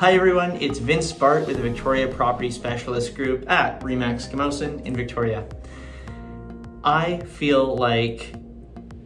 Hi everyone, it's Vince Bart with the Victoria Property Specialist Group at Remax Camosun in Victoria. I feel like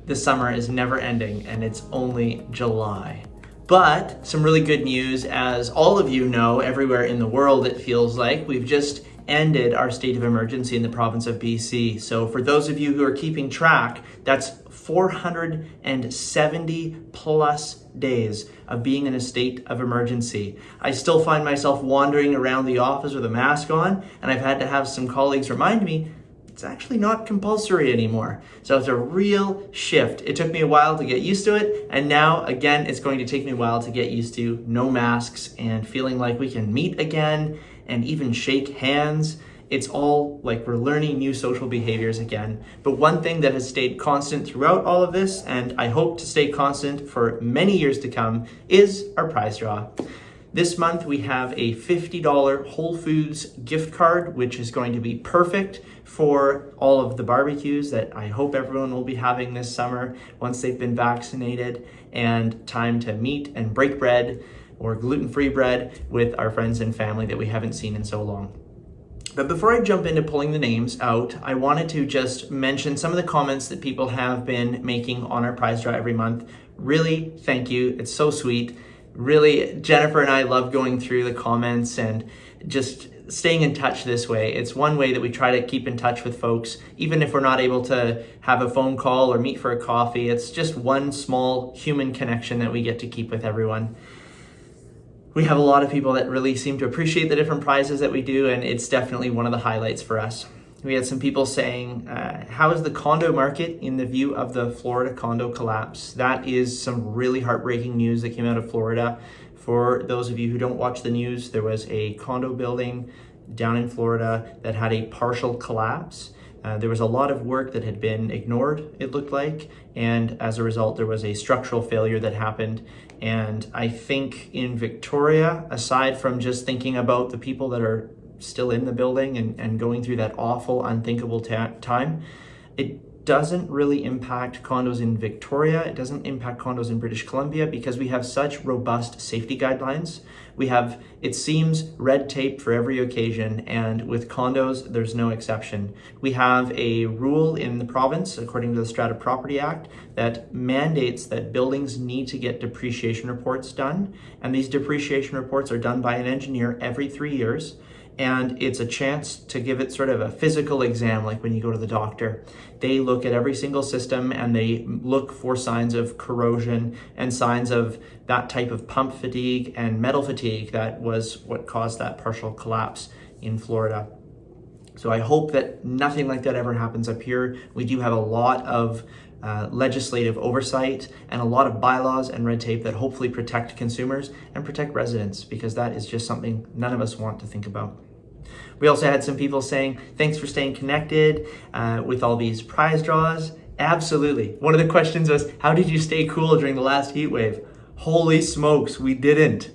the summer is never ending and it's only July. But some really good news, as all of you know, everywhere in the world it feels like, we've just ended our state of emergency in the province of BC. So for those of you who are keeping track, that's 470 plus days of being in a state of emergency. I still find myself wandering around the office with a mask on, and I've had to have some colleagues remind me it's actually not compulsory anymore. So it's a real shift. It took me a while to get used to it, and now again it's going to take me a while to get used to no masks and feeling like we can meet again and even shake hands. It's all like we're learning new social behaviors again. But one thing that has stayed constant throughout all of this, and I hope to stay constant for many years to come, is our prize draw. This month we have a $50 Whole Foods gift card, which is going to be perfect for all of the barbecues that I hope everyone will be having this summer once they've been vaccinated, and time to meet and break bread or gluten-free bread with our friends and family that we haven't seen in so long. But before I jump into pulling the names out, I wanted to just mention some of the comments that people have been making on our prize draw every month. Really, thank you. It's so sweet. Really, Jennifer and I love going through the comments and just staying in touch this way. It's one way that we try to keep in touch with folks, even if we're not able to have a phone call or meet for a coffee. It's just one small human connection that we get to keep with everyone. We have a lot of people that really seem to appreciate the different prizes that we do, and it's definitely one of the highlights for us. We had some people saying, how is the condo market in the view of the Florida condo collapse? That is some really heartbreaking news that came out of Florida. For those of you who don't watch the news, there was a condo building down in Florida that had a partial collapse. There was a lot of work that had been ignored, it looked like, and as a result, there was a structural failure that happened. And I think in Victoria, aside from just thinking about the people that are still in the building and going through that awful, unthinkable time, it doesn't really impact condos in Victoria. It doesn't impact condos in British Columbia because we have such robust safety guidelines. We have, it seems, red tape for every occasion, and with condos, there's no exception. We have a rule in the province, according to the Strata Property Act, that mandates that buildings need to get depreciation reports done, and these depreciation reports are done by an engineer every 3 years. And it's a chance to give it sort of a physical exam, like when you go to the doctor. They look at every single system and they look for signs of corrosion and signs of that type of pump fatigue and metal fatigue that was what caused that partial collapse in Florida. So I hope that nothing like that ever happens up here. We do have a lot of legislative oversight and a lot of bylaws and red tape that hopefully protect consumers and protect residents, because that is just something none of us want to think about. We also had some people saying, thanks for staying connected with all these prize draws. Absolutely. One of the questions was, how did you stay cool during the last heat wave? Holy smokes, we didn't.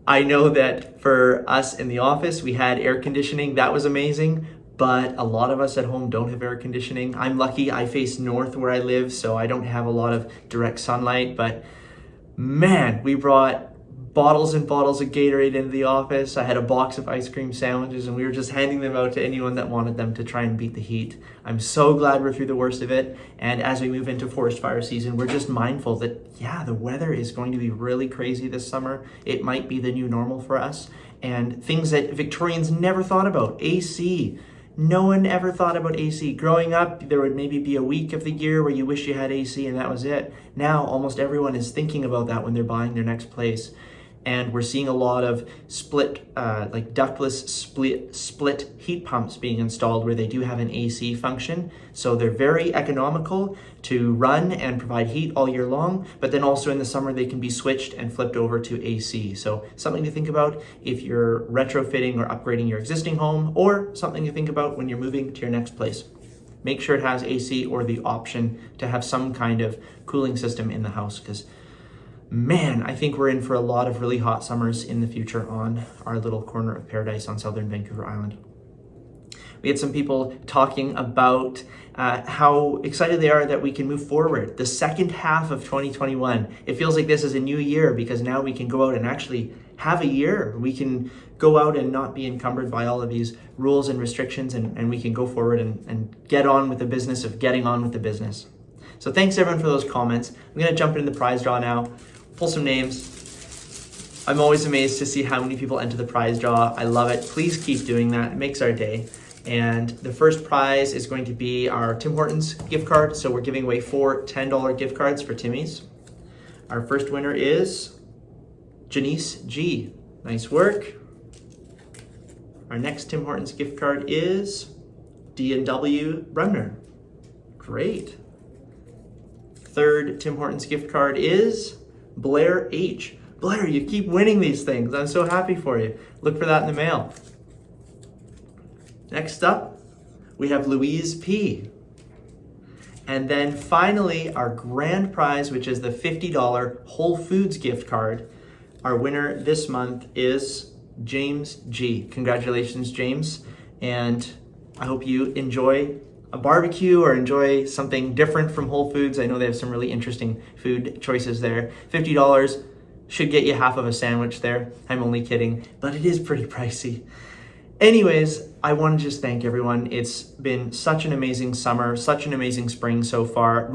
I know that for us in the office, we had air conditioning. That was amazing. But a lot of us at home don't have air conditioning. I'm lucky I face north where I live, so I don't have a lot of direct sunlight. But man, we brought bottles and bottles of Gatorade into the office. I had a box of ice cream sandwiches, and we were just handing them out to anyone that wanted them to try and beat the heat. I'm so glad we're through the worst of it. And as we move into forest fire season, we're just mindful that, yeah, the weather is going to be really crazy this summer. It might be the new normal for us. And things that Victorians never thought about, AC. No one ever thought about AC. Growing up, there would maybe be a week of the year where you wish you had AC and that was it. Now, almost everyone is thinking about that when they're buying their next place. And we're seeing a lot of like ductless split heat pumps being installed where they do have an AC function. So they're very economical to run and provide heat all year long, but then also in the summer they can be switched and flipped over to AC. So something to think about if you're retrofitting or upgrading your existing home, or something to think about when you're moving to your next place. Make sure it has AC or the option to have some kind of cooling system in the house, because man, I think we're in for a lot of really hot summers in the future on our little corner of paradise on southern Vancouver Island. We had some people talking about how excited they are that we can move forward. The second half of 2021, it feels like this is a new year because now we can go out and actually have a year. We can go out and not be encumbered by all of these rules and restrictions, and we can go forward and get on with the business of getting on with the business. So thanks everyone for those comments. I'm gonna jump into the prize draw now, pull some names. I'm always amazed to see how many people enter the prize draw. I love it. Please keep doing that. It makes our day. And the first prize is going to be our Tim Hortons gift card. So we're giving away 4 $10 gift cards for Timmy's. Our first winner is Janice G. Nice work. Our next Tim Hortons gift card is D&W Bremner. Great. Third Tim Hortons gift card is Blair H. Blair, you keep winning these things. I'm so happy for you. Look for that in the mail. Next up, we have Louise P. And then finally, our grand prize, which is the $50 Whole Foods gift card. Our winner this month is James G. Congratulations, James. And I hope you enjoy a barbecue or enjoy something different from Whole Foods. I know they have some really interesting food choices there. $50 should get you half of a sandwich there. I'm only kidding, but it is pretty pricey. Anyways, I want to just thank everyone. It's been such an amazing summer, such an amazing spring so far.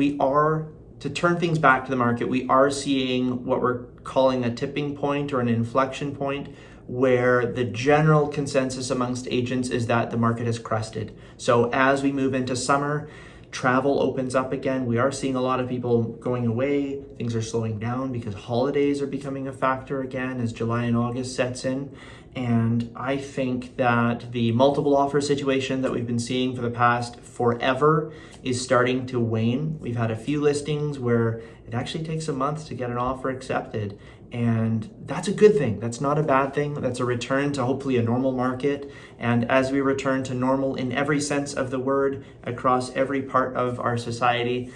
To turn things back to the market, we are seeing what we're calling a tipping point or an inflection point, where the general consensus amongst agents is that the market has crested. So as we move into summer, travel opens up again. We are seeing a lot of people going away. Things are slowing down because holidays are becoming a factor again as July and August sets in. And I think that the multiple offer situation that we've been seeing for the past forever is starting to wane. We've had a few listings where it actually takes a month to get an offer accepted. And that's a good thing. That's not a bad thing. That's a return to hopefully a normal market. And as we return to normal in every sense of the word across every part of our society,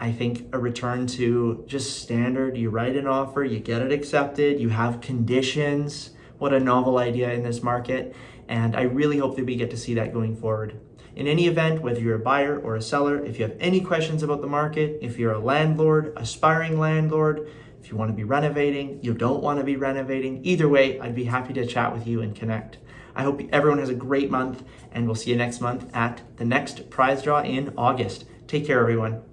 I think a return to just standard, you write an offer, you get it accepted, you have conditions. What a novel idea in this market. And I really hope that we get to see that going forward. In any event, whether you're a buyer or a seller, if you have any questions about the market, if you're a landlord, aspiring landlord, if you want to be renovating, you don't want to be renovating, either way, I'd be happy to chat with you and connect. I hope everyone has a great month, and we'll see you next month at the next prize draw in August. Take care, everyone.